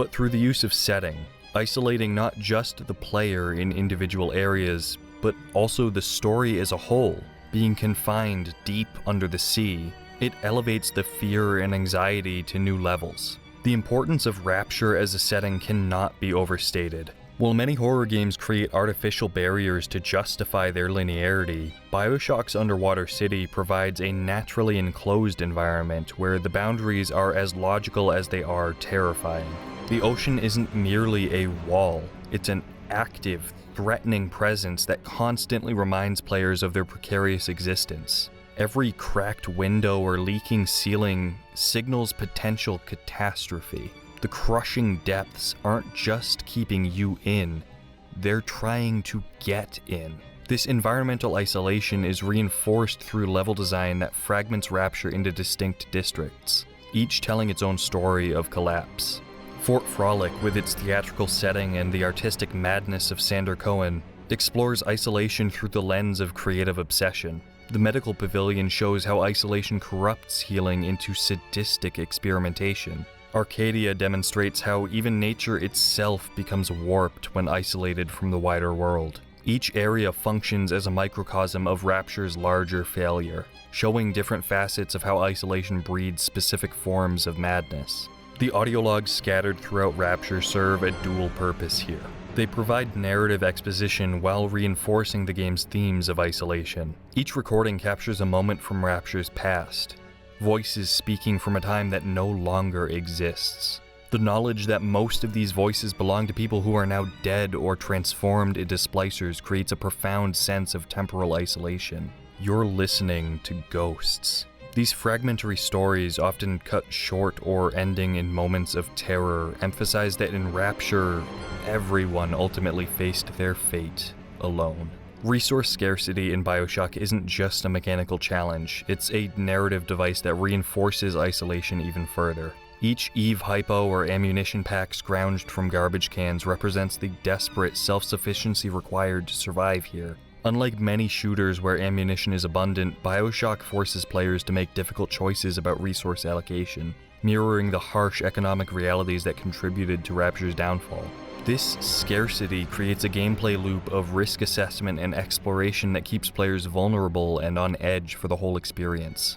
but through the use of setting, isolating not just the player in individual areas, but also the story as a whole, being confined deep under the sea. It elevates the fear and anxiety to new levels. The importance of Rapture as a setting cannot be overstated. While many horror games create artificial barriers to justify their linearity, Bioshock's underwater city provides a naturally enclosed environment where the boundaries are as logical as they are terrifying. The ocean isn't merely a wall, it's an active, threatening presence that constantly reminds players of their precarious existence. Every cracked window or leaking ceiling signals potential catastrophe. The crushing depths aren't just keeping you in, they're trying to get in. This environmental isolation is reinforced through level design that fragments Rapture into distinct districts, each telling its own story of collapse. Fort Frolic, with its theatrical setting and the artistic madness of Sander Cohen, explores isolation through the lens of creative obsession. The medical pavilion shows how isolation corrupts healing into sadistic experimentation. Arcadia demonstrates how even nature itself becomes warped when isolated from the wider world. Each area functions as a microcosm of Rapture's larger failure, showing different facets of how isolation breeds specific forms of madness. The audiologs scattered throughout Rapture serve a dual purpose here. They provide narrative exposition while reinforcing the game's themes of isolation. Each recording captures a moment from Rapture's past, voices speaking from a time that no longer exists. The knowledge that most of these voices belong to people who are now dead or transformed into splicers creates a profound sense of temporal isolation. You're listening to ghosts. These fragmentary stories, often cut short or ending in moments of terror, emphasize that in Rapture, everyone ultimately faced their fate alone. Resource scarcity in Bioshock isn't just a mechanical challenge, it's a narrative device that reinforces isolation even further. Each EVE hypo or ammunition pack scrounged from garbage cans represents the desperate self-sufficiency required to survive here. Unlike many shooters where ammunition is abundant, Bioshock forces players to make difficult choices about resource allocation, mirroring the harsh economic realities that contributed to Rapture's downfall. This scarcity creates a gameplay loop of risk assessment and exploration that keeps players vulnerable and on edge for the whole experience.